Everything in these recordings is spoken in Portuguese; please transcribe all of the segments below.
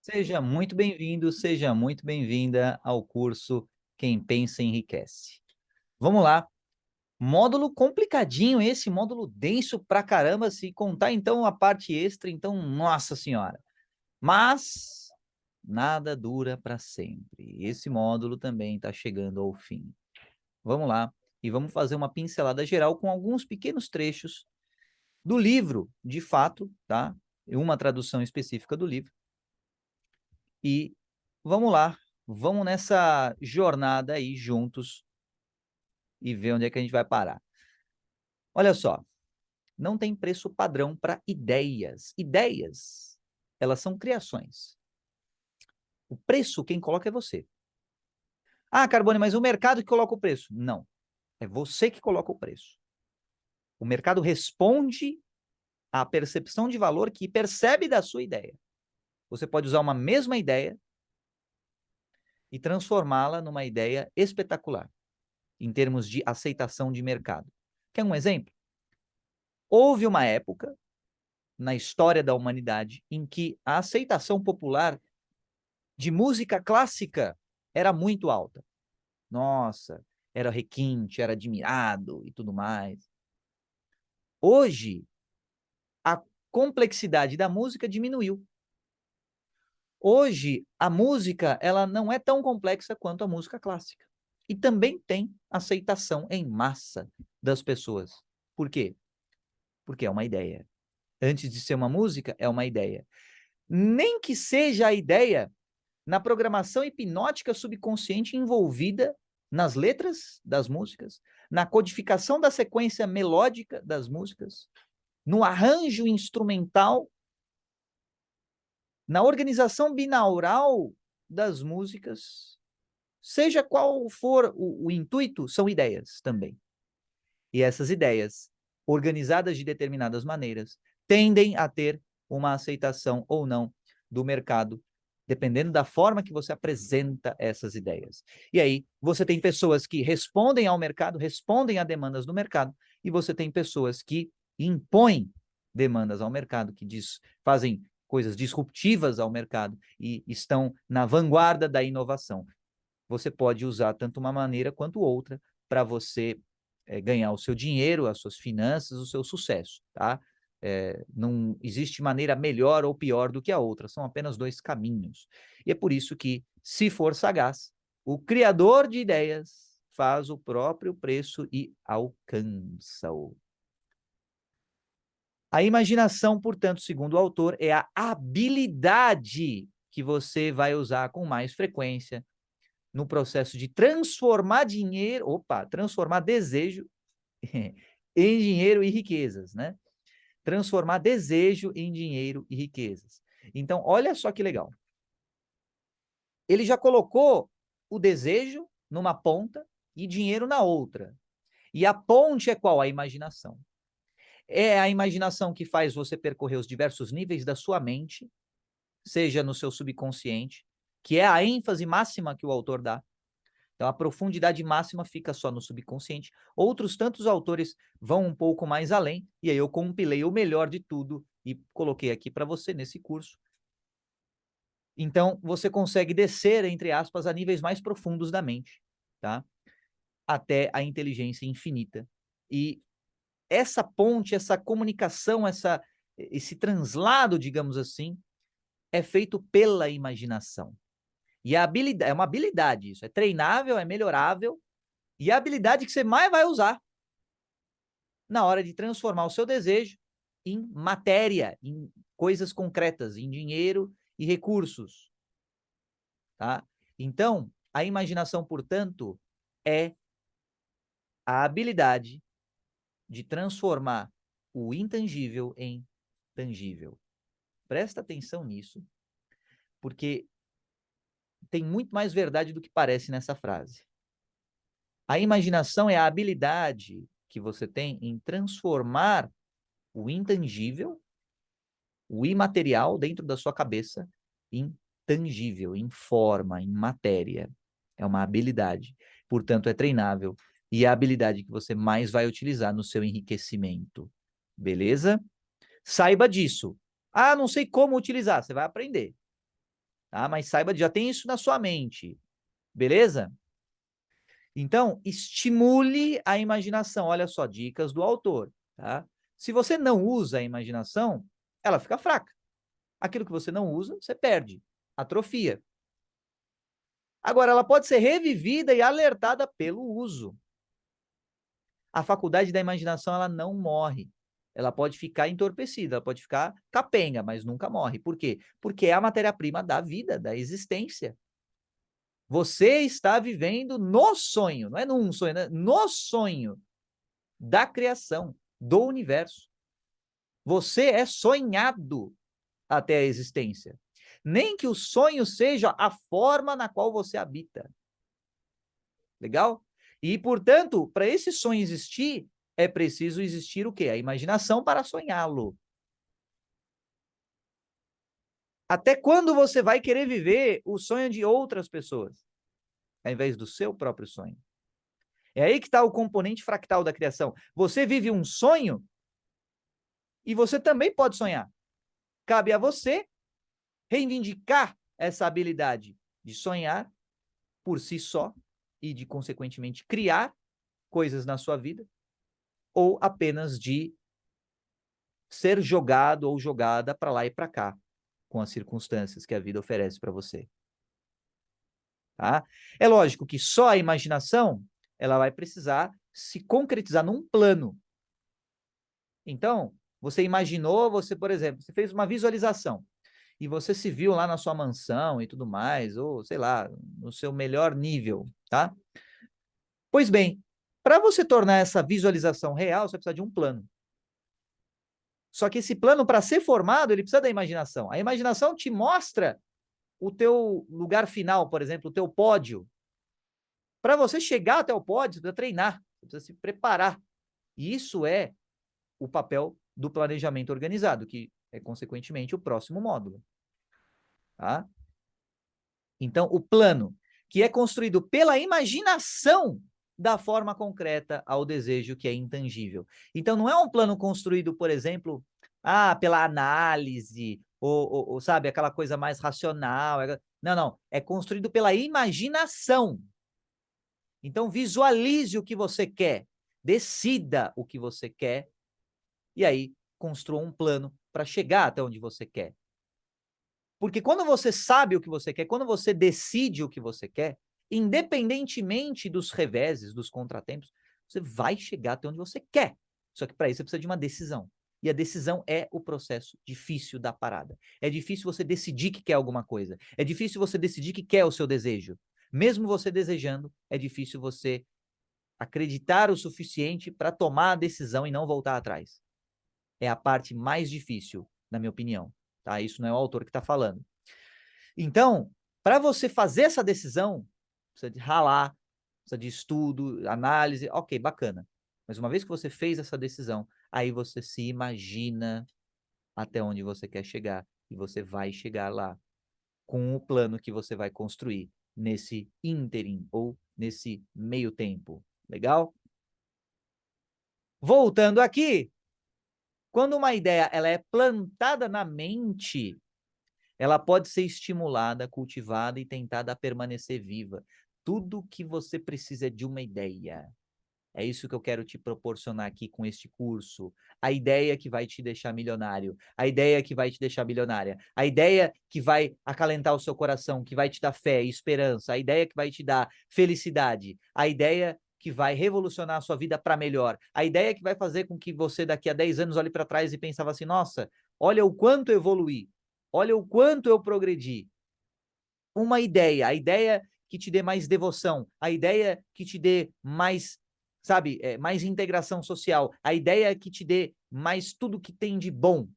Seja muito bem-vindo, seja muito bem-vinda ao curso Quem Pensa Enriquece. Vamos lá. Módulo complicadinho esse, módulo denso pra caramba, se contar então a parte extra, então, nossa senhora. Mas nada dura para sempre. Esse módulo também está chegando ao fim. Vamos lá e vamos fazer uma pincelada geral com alguns pequenos trechos do livro, de fato, tá? Uma tradução específica do livro. E vamos lá, vamos nessa jornada aí juntos e ver onde é que a gente vai parar. Olha só, não tem preço padrão para ideias. Ideias, elas são criações. O preço quem coloca é você. Ah, Carbone, mas o mercado que coloca o preço. Não, é você que coloca o preço. O mercado responde à percepção de valor que percebe da sua ideia. Você pode usar uma mesma ideia e transformá-la numa ideia espetacular, em termos de aceitação de mercado. Quer um exemplo? Houve uma época na história da humanidade em que a aceitação popular de música clássica era muito alta. Nossa, era requinte, era admirado e tudo mais. Hoje, a complexidade da música diminuiu. Hoje, a música ela não é tão complexa quanto a música clássica. E também tem aceitação em massa das pessoas. Por quê? Porque é uma ideia. Antes de ser uma música, é uma ideia. Nem que seja a ideia na programação hipnótica subconsciente envolvida nas letras das músicas, na codificação da sequência melódica das músicas, no arranjo instrumental, na organização binaural das músicas, seja qual for o intuito, são ideias também. E essas ideias, organizadas de determinadas maneiras, tendem a ter uma aceitação ou não do mercado, dependendo da forma que você apresenta essas ideias. E aí, você tem pessoas que respondem ao mercado, respondem a demandas do mercado, e você tem pessoas que impõem demandas ao mercado, que fazem coisas disruptivas ao mercado e estão na vanguarda da inovação. Você pode usar tanto uma maneira quanto outra para você ganhar o seu dinheiro, as suas finanças, o seu sucesso, tá? Não existe maneira melhor ou pior do que a outra, são apenas dois caminhos. E é por isso que, se for sagaz, o criador de ideias faz o próprio preço e alcança-o. A imaginação, portanto, segundo o autor, é a habilidade que você vai usar com mais frequência no processo de transformar transformar desejo em dinheiro e riquezas, né? Transformar desejo em dinheiro e riquezas. Então, olha só que legal. Ele já colocou o desejo numa ponta e dinheiro na outra. E a ponte é qual? A imaginação. É a imaginação que faz você percorrer os diversos níveis da sua mente, seja no seu subconsciente, que é a ênfase máxima que o autor dá. Então, a profundidade máxima fica só no subconsciente. Outros tantos autores vão um pouco mais além, e aí eu compilei o melhor de tudo e coloquei aqui para você nesse curso. Então, você consegue descer, entre aspas, a níveis mais profundos da mente, tá? Até a inteligência infinita. E essa ponte, essa comunicação, esse translado, digamos assim, é feito pela imaginação. E a habilidade, é uma habilidade isso, é treinável, é melhorável, e a habilidade que você mais vai usar na hora de transformar o seu desejo em matéria, em coisas concretas, em dinheiro e recursos, tá? Então, a imaginação, portanto, é a habilidade de transformar o intangível em tangível. Presta atenção nisso, porque tem muito mais verdade do que parece nessa frase. A imaginação é a habilidade que você tem em transformar o intangível, o imaterial dentro da sua cabeça em tangível, em forma, em matéria. É uma habilidade. Portanto, é treinável. E é a habilidade que você mais vai utilizar no seu enriquecimento. Beleza? Saiba disso. Ah, não sei como utilizar. Você vai aprender. tá? Mas saiba, já tem isso na sua mente, beleza? Então, estimule a imaginação. Olha só, dicas do autor, tá? Se você não usa a imaginação, ela fica fraca. Aquilo que você não usa, você perde, atrofia. Agora, ela pode ser revivida e alertada pelo uso. A faculdade da imaginação, ela não morre. Ela pode ficar entorpecida, ela pode ficar capenga, mas nunca morre. Por quê? Porque é a matéria-prima da vida, da existência. Você está vivendo no sonho, não é num sonho, né? No sonho da criação, do universo. Você é sonhado até a existência. Nem que o sonho seja a forma na qual você habita. Legal? E, portanto, para esse sonho existir, é preciso existir o quê? A imaginação para sonhá-lo. Até quando você vai querer viver o sonho de outras pessoas, ao invés do seu próprio sonho? É aí que está o componente fractal da criação. Você vive um sonho e você também pode sonhar. Cabe a você reivindicar essa habilidade de sonhar por si só e de, consequentemente, criar coisas na sua vida, ou apenas de ser jogado ou jogada para lá e para cá, com as circunstâncias que a vida oferece para você. Tá? É lógico que só a imaginação, ela vai precisar se concretizar num plano. Então, você imaginou, você, por exemplo, você fez uma visualização, e você se viu lá na sua mansão e tudo mais, ou sei lá, no seu melhor nível, tá? Pois bem, para você tornar essa visualização real, você precisa de um plano. Só que esse plano, para ser formado, ele precisa da imaginação. A imaginação te mostra o teu lugar final, por exemplo, o teu pódio. Para você chegar até o pódio, você precisa treinar, você precisa se preparar. E isso é o papel do planejamento organizado, que é, consequentemente, o próximo módulo. Tá? Então, o plano, que é construído pela imaginação da forma concreta ao desejo que é intangível. Então, não é um plano construído, por exemplo, pela análise, ou sabe, aquela coisa mais racional. Não, não. É construído pela imaginação. Então, visualize o que você quer, decida o que você quer, e aí construa um plano para chegar até onde você quer. Porque quando você sabe o que você quer, quando você decide o que você quer, independentemente dos reveses, dos contratempos, você vai chegar até onde você quer. Só que para isso você precisa de uma decisão. E a decisão é o processo difícil da parada. É difícil você decidir que quer alguma coisa. É difícil você decidir que quer o seu desejo. Mesmo você desejando, é difícil você acreditar o suficiente para tomar a decisão e não voltar atrás. É a parte mais difícil, na minha opinião. Tá? Isso não é o autor que está falando. Então, para você fazer essa decisão, precisa de ralar, precisa de estudo, análise, ok, bacana. Mas uma vez que você fez essa decisão, aí você se imagina até onde você quer chegar. E você vai chegar lá com o plano que você vai construir nesse ínterim ou nesse meio tempo. Legal? Voltando aqui, quando uma ideia ela é plantada na mente, ela pode ser estimulada, cultivada e tentada a permanecer viva. Tudo que você precisa é de uma ideia. É isso que eu quero te proporcionar aqui com este curso. A ideia que vai te deixar milionário, a ideia que vai te deixar bilionária, a ideia que vai acalentar o seu coração, que vai te dar fé e esperança, a ideia que vai te dar felicidade, a ideia que vai revolucionar a sua vida para melhor, a ideia que vai fazer com que você daqui a 10 anos olhe para trás e pensava assim, nossa, olha o quanto eu evoluí, olha o quanto eu progredi. Uma ideia, a ideia que te dê mais devoção, a ideia que te dê mais, sabe, mais integração social, a ideia que te dê mais tudo que tem de bom.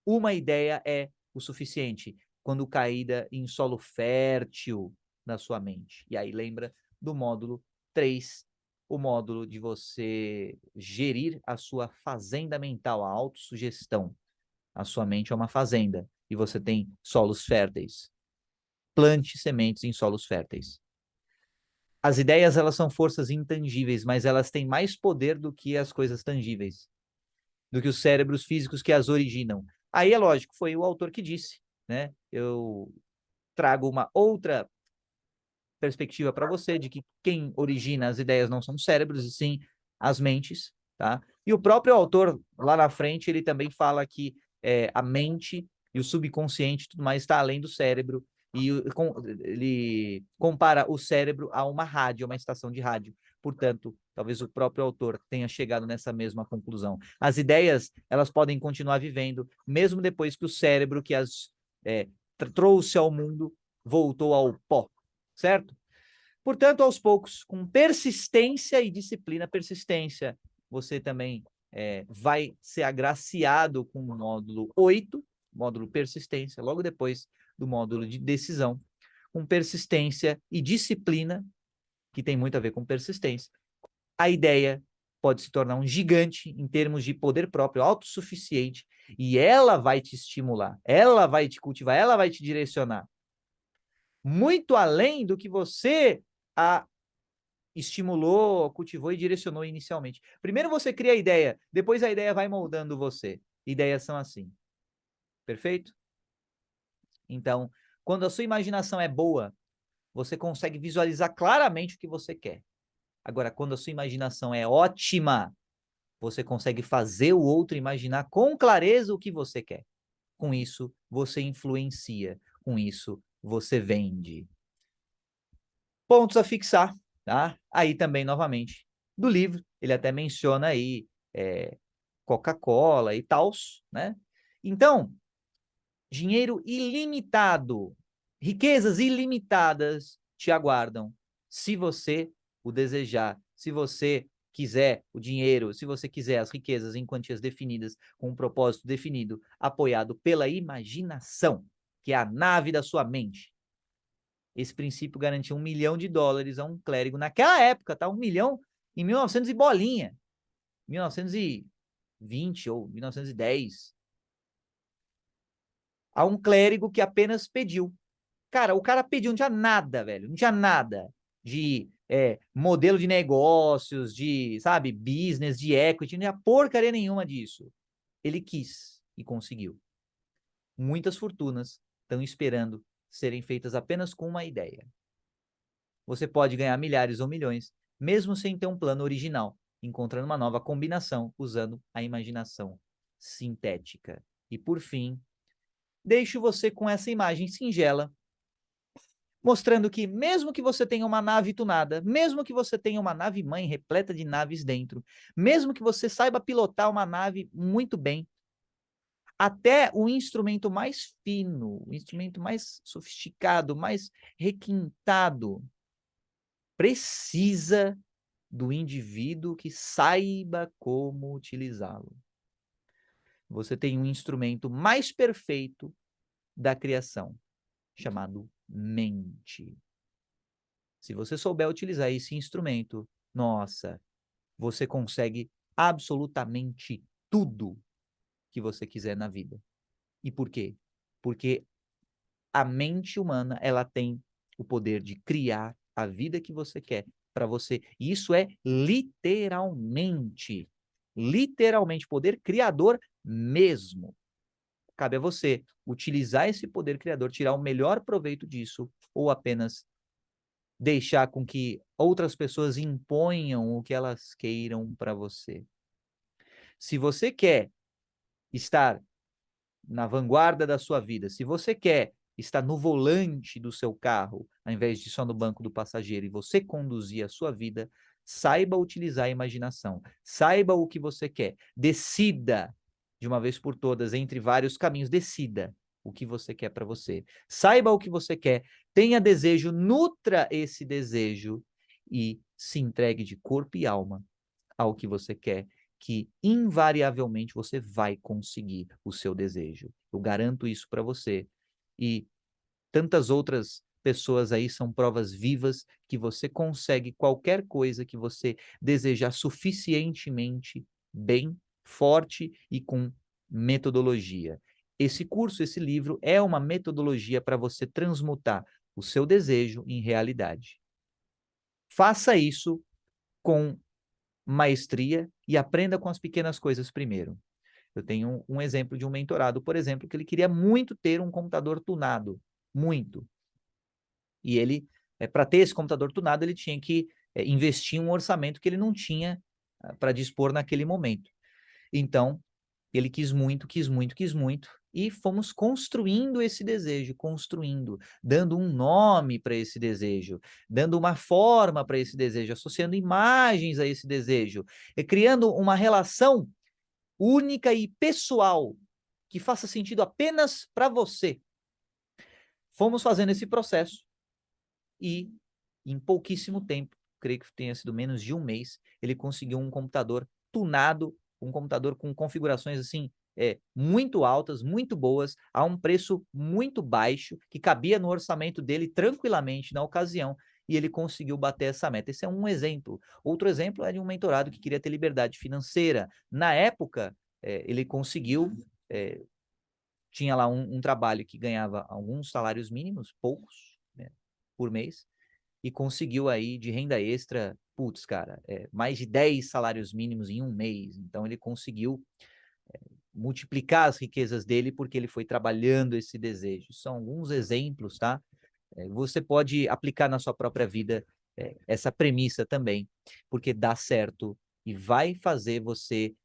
Uma ideia é o suficiente quando caída em solo fértil na sua mente. E aí lembra do módulo 3, o módulo de você gerir a sua fazenda mental, a autossugestão. A sua mente é uma fazenda e você tem solos férteis. Plante sementes em solos férteis. As ideias, elas são forças intangíveis, mas elas têm mais poder do que as coisas tangíveis, do que os cérebros físicos que as originam. Aí é lógico, foi o autor que disse, né? Eu trago uma outra perspectiva para você de que quem origina as ideias não são os cérebros, e sim as mentes, tá? E o próprio autor, lá na frente, ele também fala que a mente e o subconsciente e tudo mais está além do cérebro, e ele compara o cérebro a uma rádio, a uma estação de rádio. Portanto, talvez o próprio autor tenha chegado nessa mesma conclusão. As ideias, elas podem continuar vivendo, mesmo depois que o cérebro que as trouxe ao mundo voltou ao pó, certo? Portanto, aos poucos, com persistência e disciplina, persistência, você também vai ser agraciado com o módulo 8, módulo persistência, logo depois do módulo de decisão, com persistência e disciplina, que tem muito a ver com persistência. A ideia pode se tornar um gigante em termos de poder próprio, autossuficiente, e ela vai te estimular, ela vai te cultivar, ela vai te direcionar. Muito além do que você estimulou, cultivou e direcionou inicialmente. Primeiro você cria a ideia, depois a ideia vai moldando você. Ideias são assim. Perfeito? Então, quando a sua imaginação é boa, você consegue visualizar claramente o que você quer. Agora, quando a sua imaginação é ótima, você consegue fazer o outro imaginar com clareza o que você quer. Com isso, você influencia. Com isso, você vende. Pontos a fixar, tá? Aí também, novamente, do livro, ele até menciona aí Coca-Cola e tals, né? Então, dinheiro ilimitado, riquezas ilimitadas te aguardam, se você o desejar, se você quiser o dinheiro, se você quiser as riquezas em quantias definidas, com um propósito definido, apoiado pela imaginação, que é a nave da sua mente. Esse princípio garantia $1 milhão a um clérigo naquela época, tá? 1 milhão em 1900 e bolinha, 1920 ou 1910. A um clérigo que apenas pediu. Cara, o cara pediu, não tinha nada, velho, não tinha nada de modelo de negócios, de, sabe, business, de equity, não tinha porcaria nenhuma disso. Ele quis e conseguiu. Muitas fortunas estão esperando serem feitas apenas com uma ideia. Você pode ganhar milhares ou milhões, mesmo sem ter um plano original, encontrando uma nova combinação usando a imaginação sintética. E por fim, deixo você com essa imagem singela, mostrando que mesmo que você tenha uma nave tunada, mesmo que você tenha uma nave mãe repleta de naves dentro, mesmo que você saiba pilotar uma nave muito bem, até o instrumento mais fino, o instrumento mais sofisticado, mais requintado, precisa do indivíduo que saiba como utilizá-lo. Você tem um instrumento mais perfeito da criação, chamado mente. Se você souber utilizar esse instrumento, nossa, você consegue absolutamente tudo que você quiser na vida. E por quê? Porque a mente humana, ela tem o poder de criar a vida que você quer para você. E isso é literalmente poder criador mesmo. Cabe a você utilizar esse poder criador, tirar o melhor proveito disso, ou apenas deixar com que outras pessoas imponham o que elas queiram para você. Se você quer estar na vanguarda da sua vida, se você quer estar no volante do seu carro, ao invés de só no banco do passageiro, e você conduzir a sua vida, saiba utilizar a imaginação, saiba o que você quer, decida de uma vez por todas, entre vários caminhos, decida o que você quer para você. Saiba o que você quer, tenha desejo, nutra esse desejo e se entregue de corpo e alma ao que você quer, que invariavelmente você vai conseguir o seu desejo. Eu garanto isso para você. E tantas outras pessoas aí são provas vivas que você consegue qualquer coisa que você desejar suficientemente bem, forte e com metodologia. Esse curso, esse livro é uma metodologia para você transmutar o seu desejo em realidade. Faça isso com maestria e aprenda com as pequenas coisas primeiro. Eu tenho um exemplo de um mentorado, por exemplo, que ele queria muito ter um computador tunado, muito. E ele, para ter esse computador tunado, ele tinha que investir um orçamento que ele não tinha para dispor naquele momento. Então, ele quis muito, quis muito, quis muito, e fomos construindo esse desejo, construindo, dando um nome para esse desejo, dando uma forma para esse desejo, associando imagens a esse desejo, e criando uma relação única e pessoal, que faça sentido apenas para você. Fomos fazendo esse processo e, em pouquíssimo tempo, creio que tenha sido menos de um mês, ele conseguiu um computador tunado, um computador com configurações assim muito altas, muito boas, a um preço muito baixo, que cabia no orçamento dele tranquilamente na ocasião, e ele conseguiu bater essa meta. Esse é um exemplo. Outro exemplo é de um mentorado que queria ter liberdade financeira. Na época, ele conseguiu, tinha lá um trabalho que ganhava alguns salários mínimos, poucos, né, por mês, e conseguiu aí de renda extra, putz, cara, mais de 10 salários mínimos em um mês. Então ele conseguiu multiplicar as riquezas dele porque ele foi trabalhando esse desejo. São alguns exemplos, tá? Você pode aplicar na sua própria vida essa premissa também, porque dá certo e vai fazer você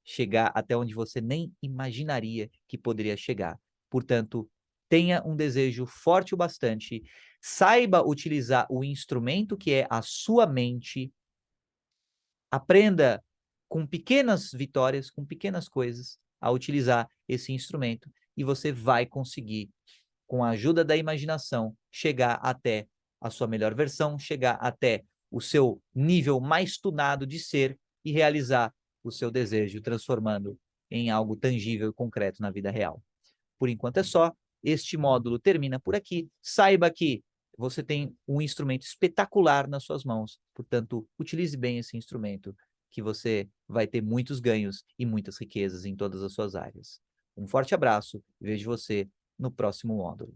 chegar até onde você nem imaginaria que poderia chegar. Portanto, tenha um desejo forte o bastante, saiba utilizar o instrumento que é a sua mente, aprenda com pequenas vitórias, com pequenas coisas, a utilizar esse instrumento e você vai conseguir, com a ajuda da imaginação, chegar até a sua melhor versão, chegar até o seu nível mais tunado de ser e realizar o seu desejo, transformando em algo tangível e concreto na vida real. Por enquanto é só. Este módulo termina por aqui. Saiba que você tem um instrumento espetacular nas suas mãos. Portanto, utilize bem esse instrumento, que você vai ter muitos ganhos e muitas riquezas em todas as suas áreas. Um forte abraço e vejo você no próximo módulo.